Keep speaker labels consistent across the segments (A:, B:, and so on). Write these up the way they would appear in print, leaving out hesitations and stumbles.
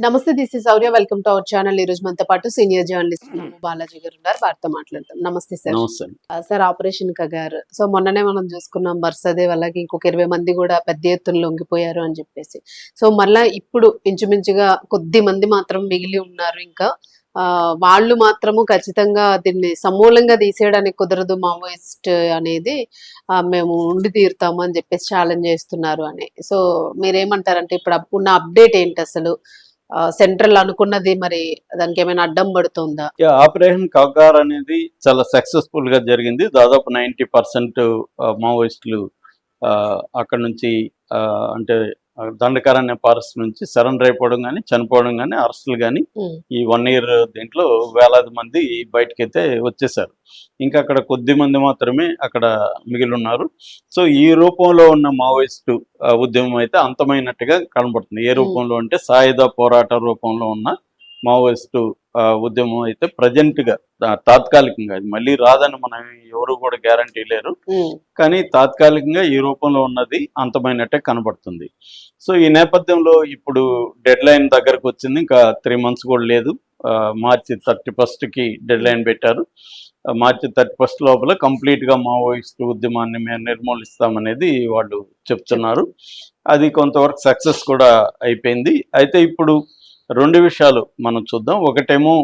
A: నమస్తే, this is Shaurya. Welcome to our channel. ఈ రోజు మనతో పాటు సీనియర్ జర్నలిస్ట్ బాలాజీ గారు ఉన్నారు. వారితో మాట్లాడతాం. నమస్తే సార్.
B: నమస్తే.
A: Sir, operation Kagar. సో మొన్ననే మనం చూసుకున్నాం, బర్సదే వాళ్ళకి ఇంకొక 20 మంది కూడా పెద్ద ఎత్తున లొంగిపోయారు అని చెప్పేసి. సో మళ్ళా ఇప్పుడు ఇంచుమించుగా కొద్ది మంది మాత్రం మిగిలి ఉన్నారు. ఇంకా వాళ్ళు మాత్రము ఖచ్చితంగా దీన్ని సమూలంగా తీసేయడానికి కుదరదు, మావోయిస్ట్ అనేది మేము ఉండి తీరుతాము అని చెప్పేసి ఛాలెంజ్ చేస్తున్నారు అని. సో మీరేమంటారంటే ఇప్పుడు ఉన్న అప్డేట్ ఏంటి అసలు? సెంట్రల్ అనుకున్నది మరి దానికి ఏమైనా అడ్డం పడుతుందా?
B: ఆపరేషన్ కగార్ అనేది చాలా సక్సెస్ఫుల్ గా జరిగింది. దాదాపు 90% మావోయిస్టులు అక్కడ నుంచి అంటే దండకారణ్య ఫారెస్ట్ నుంచి సరెండర్ అయిపోవడం కానీ, చనిపోవడం కానీ, అరెస్టులు కానీ ఈ 1 year దీంట్లో వేలాది మంది బయటకైతే వచ్చేసారు. ఇంకా అక్కడ కొద్ది మంది మాత్రమే అక్కడ మిగిలి ఉన్నారు. సో ఈ రూపంలో ఉన్న మావోయిస్టు ఉద్యమం అయితే అంతమైనట్టుగా కనబడుతుంది. ఏ రూపంలో అంటే సాయుధ పోరాట రూపంలో ఉన్న మావోయిస్టు ఉద్యమం అయితే ప్రజెంట్గా తాత్కాలికంగా, అది మళ్ళీ రాదని మనం ఎవరు కూడా గ్యారంటీ లేరు, కానీ తాత్కాలికంగా ఈ రూపంలో ఉన్నది అంతమైనట్టే కనబడుతుంది. సో ఈ నేపథ్యంలో ఇప్పుడు డెడ్ లైన్ దగ్గరకు వచ్చింది. ఇంకా 3 months కూడా లేదు. మార్చి 31కి డెడ్ లైన్ పెట్టారు. మార్చి 31 లోపల కంప్లీట్గా మావోయిస్ట్ ఉద్యమాన్ని మేము నిర్మూలిస్తామనేది వాళ్ళు చెప్తున్నారు. అది కొంతవరకు సక్సెస్ కూడా అయిపోయింది. అయితే ఇప్పుడు 2 విషయాలు మనం చూద్దాం. ఒకటేమో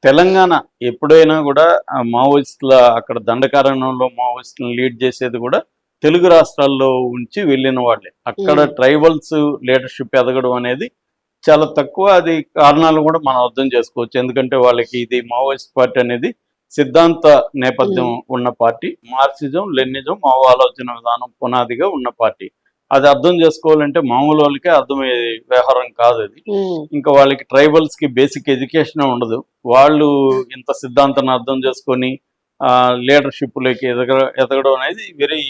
B: తెలంగాణ ఎప్పుడైనా కూడా మావోయిస్టుల అక్కడ దండకారణ్యంలో మావోయిస్టులను లీడ్ చేసేది కూడా తెలుగు రాష్ట్రాల్లో ఉంచి వెళ్ళిన వాళ్ళే. అక్కడ ట్రైబల్స్ లీడర్షిప్ ఎదగడం అనేది చాలా తక్కువ. అది కారణాలు కూడా మనం అర్థం చేసుకోవచ్చు. ఎందుకంటే వాళ్ళకి ఇది మావోయిస్ట్ పార్టీ అనేది సిద్ధాంత నేపథ్యం ఉన్న పార్టీ. మార్క్సిజం, లెనినిజం, మావో ఆలోచన విధానం పునాదిగా ఉన్న పార్టీ. అది అర్థం చేసుకోవాలంటే మామూలు వాళ్ళకే అర్థమయ్యే వ్యవహారం కాదు అది. ఇంకా వాళ్ళకి ట్రైబల్స్ కి బేసిక్ ఎడ్యుకేషన్ ఉండదు. వాళ్ళు ఇంత సిద్ధాంతాన్ని అర్థం చేసుకొని లీడర్షిప్లోకి ఎదగడం అనేది వెరీ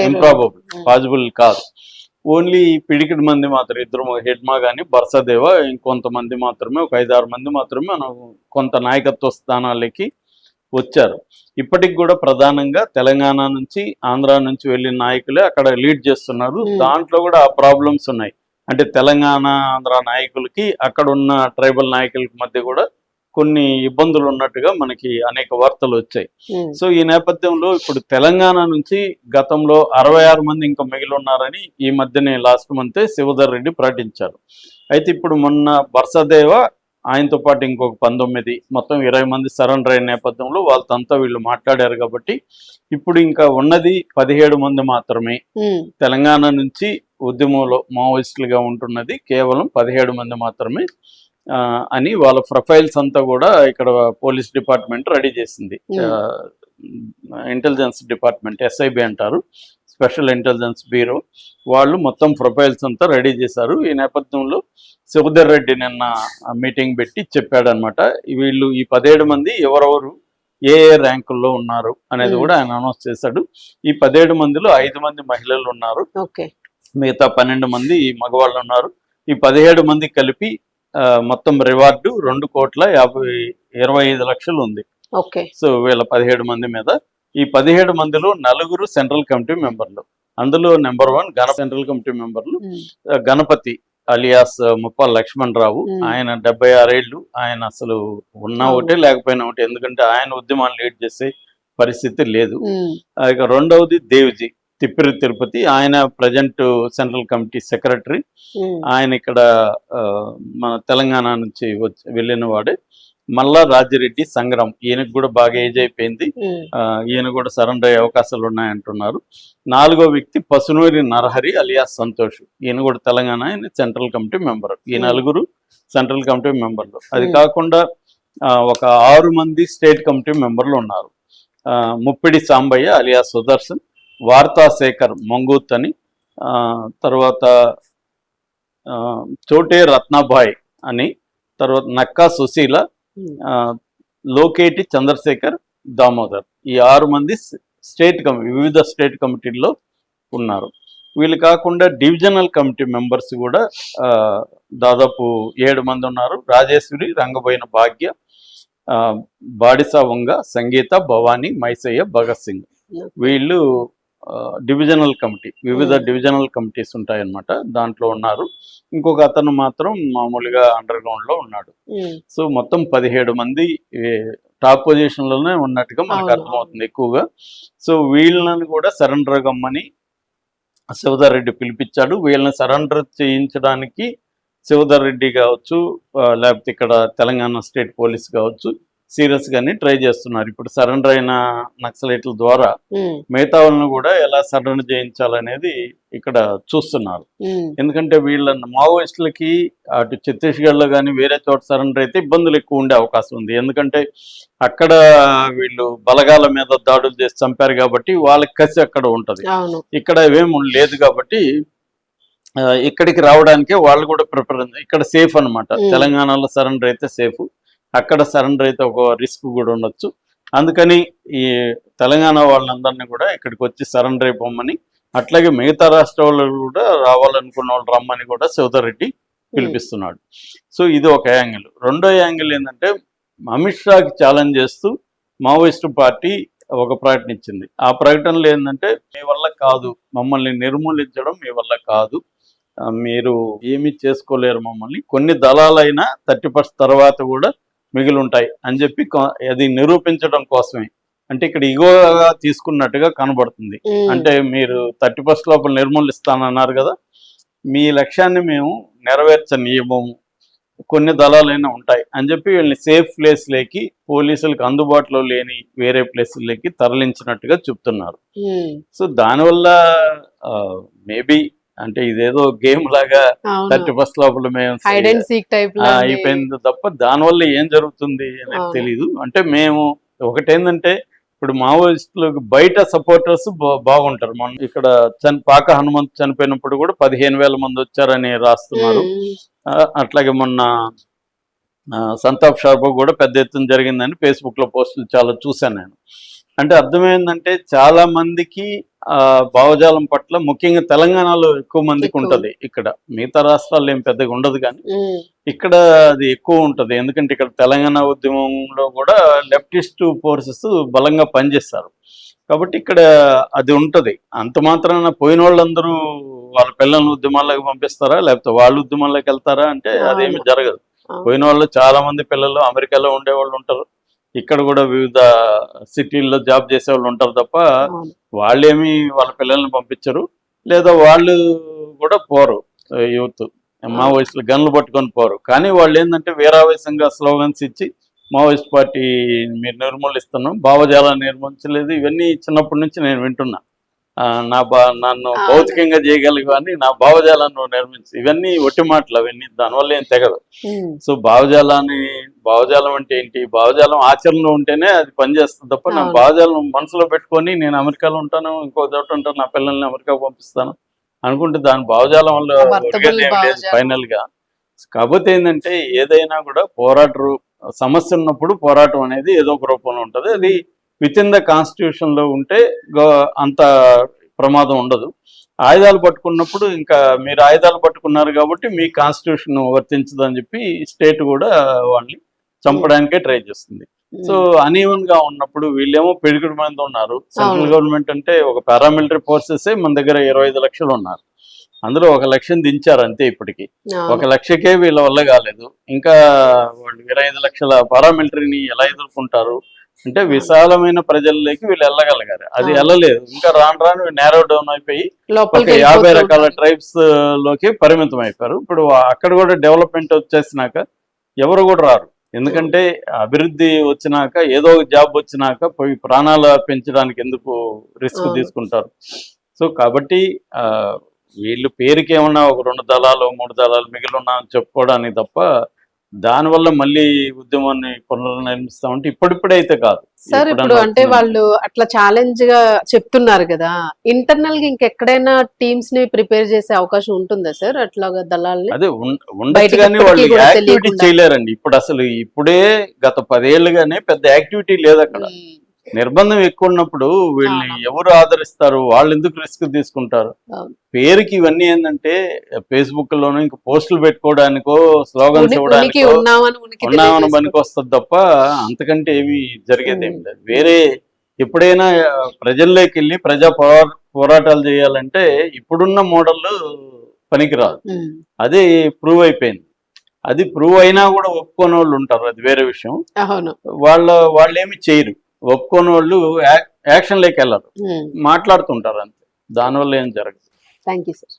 B: ఇంప్రాబబుల్, పాసిబుల్ కాదు. ఓన్లీ పిడికిడి మంది మాత్రం, ఇద్దరు హెడ్మా కానీ బర్సదేవ, ఇంకొంతమంది మాత్రమే, ఒక 5-6 మంది మాత్రమే మనం కొంత నాయకత్వ స్థానాలకి వచ్చారు. ఇప్పటికి కూడా ప్రధానంగా తెలంగాణ నుంచి, ఆంధ్ర నుంచి వెళ్ళిన నాయకులే అక్కడ లీడ్ చేస్తున్నారు. దాంట్లో కూడా ఆ ప్రాబ్లమ్స్ ఉన్నాయి. అంటే తెలంగాణ, ఆంధ్ర నాయకులకి అక్కడ ఉన్న ట్రైబల్ నాయకులకి మధ్య కూడా కొన్ని ఇబ్బందులు ఉన్నట్టుగా మనకి అనేక వార్తలు వచ్చాయి. సో ఈ నేపథ్యంలో ఇప్పుడు తెలంగాణ నుంచి గతంలో 66 మంది ఇంకా మిగిలి ఉన్నారని ఈ మధ్యనే లాస్ట్ మంతే శివధర్ రెడ్డి ప్రకటించారు. అయితే ఇప్పుడు మొన్న బర్సదేవ, ఆయనతో పాటు ఇంకొక 19, మొత్తం 20 మంది సరెండర్ అయిన నేపథ్యంలో వాళ్ళంతా వీళ్ళు మాట్లాడారు. కాబట్టి ఇప్పుడు ఇంకా ఉన్నది 17 మంది మాత్రమే. తెలంగాణ నుంచి ఉద్యమంలో మావోయిస్టులుగా ఉంటున్నది కేవలం 17 మంది మాత్రమే అని వాళ్ళ ప్రొఫైల్స్ అంతా కూడా ఇక్కడ పోలీస్ డిపార్ట్మెంట్ రెడీ చేసింది. ఇంటెలిజెన్స్ డిపార్ట్మెంట్, SIB అంటారు, స్పెషల్ ఇంటెలిజెన్స్ బ్యూరో, వాళ్ళు మొత్తం ప్రొఫైల్స్ అంతా రెడీ చేశారు. ఈ నేపథ్యంలో శివధర్ రెడ్డి నిన్న మీటింగ్ పెట్టి చెప్పాడనమాట. వీళ్ళు ఈ 17 మంది ఎవరెవరు ఏ ర్యాంకుల్లో ఉన్నారు అనేది కూడా ఆయన అనౌన్స్ చేశాడు. ఈ 17 మందిలో 5 మంది మహిళలు ఉన్నారు, మిగతా 12 మంది మగవాళ్ళు ఉన్నారు. ఈ 17 మంది కలిపి మొత్తం రివార్డు 2,25,00,000 ఉంది. సో వీళ్ళ 17 మంది మీద, ఈ 17 మందిలో 4 సెంట్రల్ కమిటీ మెంబర్లు. అందులో నెంబర్ 1 సెంట్రల్ కమిటీ మెంబర్లు గణపతి అలియాస్ ముప్పాల లక్ష్మణ్ రావు. ఆయన 76 ఏళ్ళు. ఆయన అసలు ఉన్నా ఒకటే లేకపోయినా ఒకటి, ఎందుకంటే ఆయన ఉద్యమాన్ని లీడ్ చేసే పరిస్థితి లేదు. ఇక రెండవది దేవ్జీ తిప్పిరి తిరుపతి. ఆయన ప్రజెంట్ సెంట్రల్ కమిటీ సెక్రటరీ. ఆయన ఇక్కడ మన తెలంగాణ నుంచి వెళ్ళిన వాడే. మల్లా రాజిరెడ్డి సంగ్రామ్, ఈయనకు కూడా బాగా ఏజ్ అయిపోయింది. ఈయన కూడా సరెండర్ అయ్యే అవకాశాలు ఉన్నాయంటున్నారు. 4వ వ్యక్తి పసునూరి నరహరి అలియాస్ సంతోష్. ఈయన కూడా తెలంగాణ, ఆయన సెంట్రల్ కమిటీ మెంబర్. ఈ 4 సెంట్రల్ కమిటీ మెంబర్లు. అది కాకుండా ఒక 6 మంది స్టేట్ కమిటీ మెంబర్లు ఉన్నారు. ముప్పిడి సాంబయ్య అలియాస్ సుదర్శన్, వార్తా శేఖర్ మంగూత్ అని, తర్వాత చోటే రత్నాభాయ్ అని, తర్వాత నక్కా సుశీల, లోకేటి చంద్రశేఖర్, దామోదర్. ఈ 6 మంది స్టేట్ కమిటీ, వివిధ స్టేట్ కమిటీల్లో ఉన్నారు. వీళ్ళు కాకుండా డివిజనల్ కమిటీ మెంబర్స్ కూడా దాదాపు 7 మంది ఉన్నారు. రాజేశ్వరి, రంగబోయిన భాగ్య, బాడిసా వంగ, సంగీత, భవానీ, మైసయ్య, భగత్ సింగ్. వీళ్ళు డివిజనల్ కమిటీ, వివిధ
A: Hmm.
B: డివిజనల్ కమిటీస్ ఉంటాయన్నమాట, దాంట్లో ఉన్నారు. ఇంకొక అతను మాత్రం మామూలుగా అండర్ గ్రౌండ్ లో ఉన్నాడు.
A: ఉమ్,
B: సో మొత్తం 17 మంది టాప్ పొజిషన్ లోనే ఉన్నట్టుగా మనకు
A: అవును,
B: అర్థమవుతుంది ఎక్కువగా. సో వీళ్ళని కూడా సరెండర్ కమ్మని శివధర్ రెడ్డి పిలిపించాడు. వీళ్ళని సరెండర్ చేయించడానికి శివధర్ రెడ్డి కావచ్చు, లేకపోతే ఇక్కడ తెలంగాణ స్టేట్ పోలీస్ కావచ్చు, సీరియస్ గానే ట్రై చేస్తున్నారు. ఇప్పుడు సరెండర్ అయిన నక్సలైట్ల ద్వారా
A: ఉమ్,
B: మిగతా వాళ్ళని కూడా ఎలా సరెండర్ చేయించాలనేది ఇక్కడ చూస్తున్నారు.
A: ఉమ్,
B: ఎందుకంటే వీళ్ళ మావోయిస్టులకి అటు ఛత్తీస్గఢ్లో కానీ వేరే చోట సరెండర్ అయితే ఇబ్బందులు ఎక్కువ ఉండే అవకాశం ఉంది. ఎందుకంటే అక్కడ వీళ్ళు బలగాల మీద దాడులు చేసి చంపారు కాబట్టి వాళ్ళకి కసి అక్కడ ఉంటది.
A: అవును,
B: ఇక్కడ ఏమేమి లేదు కాబట్టి ఇక్కడికి రావడానికే వాళ్ళు కూడా ప్రిఫరెన్స్. ఇక్కడ సేఫ్ అన్నమాట. తెలంగాణలో సరెండర్ అయితే సేఫ్, అక్కడ సరెండర్ అయితే ఒక రిస్క్ కూడా ఉండొచ్చు. అందుకని ఈ తెలంగాణ వాళ్ళందరినీ కూడా ఇక్కడికి వచ్చి సరెండర్ అయిపోమని, అట్లాగే మిగతా రాష్ట్ర వాళ్ళు కూడా రావాలనుకున్న వాళ్ళు రమ్మని కూడా శివధర్ రెడ్డి పిలిపిస్తున్నాడు. సో ఇది ఒక యాంగిల్. రెండో యాంగిల్ ఏంటంటే అమిత్ షాకి ఛాలెంజ్ చేస్తూ మావోయిస్టు పార్టీ ఒక ప్రకటన ఇచ్చింది. ఆ ప్రకటనలో ఏంటంటే మీ వల్ల కాదు, మమ్మల్ని నిర్మూలించడం మీ వల్ల కాదు, మీరు ఏమీ చేసుకోలేరు మమ్మల్ని, కొన్ని దళాలైనా 30% తర్వాత కూడా మిగిలి ఉంటాయి అని చెప్పి అది నిరూపించడం కోసమే. అంటే ఇక్కడ ఇగోగా తీసుకున్నట్టుగా కనబడుతుంది. అంటే మీరు 30% లోపల నిర్మూలిస్తానన్నారు కదా, మీ లక్ష్యాన్ని మేము నెరవేర్చనీయము, కొన్ని దళాలైనా ఉంటాయి అని చెప్పి వీళ్ళని సేఫ్ ప్లేస్లోకి, పోలీసులకు అందుబాటులో లేని వేరే ప్లేసులకి తరలించినట్టుగా చెప్తున్నారు. సో దానివల్ల మేబీ అంటే ఇదేదో గేమ్ లాగా 30% లోపల మేము అయిపోయింది తప్ప దానివల్ల ఏం జరుగుతుంది అనేది తెలీదు. అంటే మేము ఒకటేంటంటే ఇప్పుడు మావోయిస్టులకు బయట సపోర్టర్స్ బాగుంటారు. మనం ఇక్కడ పాక హనుమంత్ చనిపోయినప్పుడు కూడా 15,000 మంది వచ్చారని రాస్తున్నారు. అట్లాగే మొన్న సంతాప్ షార్బో కూడా పెద్ద ఎత్తున జరిగిందని ఫేస్బుక్ లో పోస్టులు చాలా చూశాను నేను. అంటే అర్థమైందంటే చాలా మందికి భావజాలం పట్ల, ముఖ్యంగా తెలంగాణలో ఎక్కువ మందికి ఉంటది. ఇక్కడ మిగతా రాష్ట్రాల్లో ఏం పెద్దగా ఉండదు, కానీ ఇక్కడ అది ఎక్కువ ఉంటది. ఎందుకంటే ఇక్కడ తెలంగాణ ఉద్యమంలో కూడా లెఫ్టిస్ట్ ఫోర్సెస్ బలంగా పనిచేస్తారు కాబట్టి ఇక్కడ అది ఉంటది. అంత మాత్రాన పోయిన వాళ్ళందరూ వాళ్ళ పిల్లల్ని ఉద్యమాల్లోకి పంపిస్తారా, లేకపోతే వాళ్ళు ఉద్యమాల్లోకి వెళ్తారా అంటే అదేమి జరగదు. పోయిన వాళ్ళు చాలా మంది పిల్లలు అమెరికాలో ఉండేవాళ్ళు ఉంటారు, ఇక్కడ కూడా వివిధ సిటీల్లో జాబ్ చేసే వాళ్ళు ఉంటారు తప్ప వాళ్ళేమి వాళ్ళ పిల్లల్ని పంపించరు, లేదా వాళ్ళు కూడా పోరు. యూత్ మావోయిస్టులు గన్లు పట్టుకొని పోరు, కానీ వాళ్ళు ఏంటంటే వీరావేశంగా స్లోగన్స్ ఇచ్చి మావోయిస్ట్ పార్టీ మీరు నిర్మూలిస్తున్నాం, భావజాలాన్ని నిర్మించలేదు, ఇవన్నీ చిన్నప్పటి నుంచి నేను వింటున్నా. నన్ను భౌతికంగా చేయగలిగి అని నా భావజాలాన్ని నిర్మించి, ఇవన్నీ ఒట్టి మాటలు, అవన్నీ దానివల్ల ఏం తెగదు. సో భావజాలం అంటే ఏంటి, భావజాలం ఆచరణలో ఉంటేనే అది పనిచేస్తుంది తప్ప నా భావజాలం మనసులో పెట్టుకొని నేను అమెరికాలో ఉంటాను, ఇంకో చోట ఉంటాను, నా పిల్లల్ని అమెరికా పంపిస్తాను అనుకుంటే దాని భావజాలం వల్ల ఫైనల్ గా. కాకపోతే ఏంటంటే ఏదైనా కూడా పోరాటరు, సమస్య ఉన్నప్పుడు పోరాటం అనేది ఏదో ఒక రూపంలో ఉంటుంది. అది విత్ ఇన్ ద కాన్స్టిట్యూషన్ లో ఉంటే అంత ప్రమాదం ఉండదు. ఆయుధాలు పట్టుకున్నప్పుడు ఇంకా మీరు ఆయుధాలు పట్టుకున్నారు కాబట్టి మీ కాన్స్టిట్యూషన్ వర్తించదు అని చెప్పి స్టేట్ కూడా వాళ్ళని చంపడానికే ట్రై చేస్తుంది. సో అన్ఈవెన్ గా ఉన్నప్పుడు వీళ్ళేమో పెరుగుడు మంది ఉన్నారు. సెంట్రల్ గవర్నమెంట్ అంటే ఒక పారామిలిటరీ ఫోర్సెస్ మన దగ్గర 25 లక్షలు ఉన్నారు, అందులో 1 లక్షని దించారు అంతే. ఇప్పటికి 1 లక్షకే వీళ్ళ వల్ల కాలేదు, ఇంకా వాళ్ళు 25 లక్షల పారామిలిటరీని ఎలా ఎదుర్కొంటారు అంటే విశాలమైన ప్రజల్లోకి వీళ్ళు వెళ్ళగలిగారు, అది వెళ్ళలేదు. ఇంకా రాను నేరో డౌన్ అయిపోయి ఒక 50 రకాల ట్రైబ్స్ లోకి పరిమితం అయిపోయారు. ఇప్పుడు అక్కడ కూడా డెవలప్మెంట్ వచ్చేసినాక ఎవరు కూడా రారు, ఎందుకంటే అభివృద్ధి వచ్చినాక ఏదో ఒక జాబ్ వచ్చినాక పోయి ప్రాణాలు పెంచడానికి ఎందుకు రిస్క్ తీసుకుంటారు. సో కాబట్టి వీళ్ళు పేరుకి ఏమన్నా ఒక 2 దళాలు 3 దళాలు మిగిలి ఉన్నా అని చెప్పుకోవడానికి తప్ప దానివల్ల మళ్ళీ ఉద్యమాన్ని పునర్నిర్మిస్తామంటే ఇప్పుడిప్పుడే అయితే కాదు
A: సార్. ఇప్పుడు అంటే వాళ్ళు అట్లా ఛాలెంజ్ గా చెప్తున్నారు కదా, ఇంటర్నల్ గా ఇంకెక్కడైనా టీమ్స్ ని ప్రిపేర్ చేసే అవకాశం ఉంటుందా సార్ అట్లాగా దళాలని?
B: అదే ఉండొచ్చు కానీ వాళ్ళు యాక్టివిటీ చేయలేరండి. ఇప్పుడు అసలు ఇప్పుడే గత 10 ఏళ్ళుగానే పెద్ద యాక్టివిటీ లేదు అక్కడ. నిర్బంధం ఎక్కువ ఉన్నప్పుడు వీళ్ళని ఎవరు ఆదరిస్తారు, వాళ్ళు ఎందుకు రిస్క్ తీసుకుంటారు? పేరుకి ఇవన్నీ ఏంటంటే ఫేస్బుక్ లోనూ ఇంకా పోస్టులు పెట్టుకోవడానికో స్లోగన్స్ ఇవ్వడానికో ఉన్నామని పనికి వస్తుంది తప్ప అంతకంటే ఏమి జరిగేది ఏమి లేదు. వేరే ఎప్పుడైనా ప్రజల్లోకి వెళ్ళి పోరాటాలు చేయాలంటే ఇప్పుడున్న మోడల్ పనికిరాదు. అది ప్రూవ్ అయిపోయింది. అది ప్రూవ్ అయినా కూడా ఒప్పుకోని వాళ్ళు ఉంటారు, అది వేరే విషయం.
A: అవును.
B: వాళ్ళు ఏమి చేయరు, ఒప్పుకోని వాళ్ళు యాక్షన్లోకి వెళ్ళరు, మాట్లాడుతుంటారు అంతే. దానివల్ల ఏం జరగదు.
A: Thank you sir.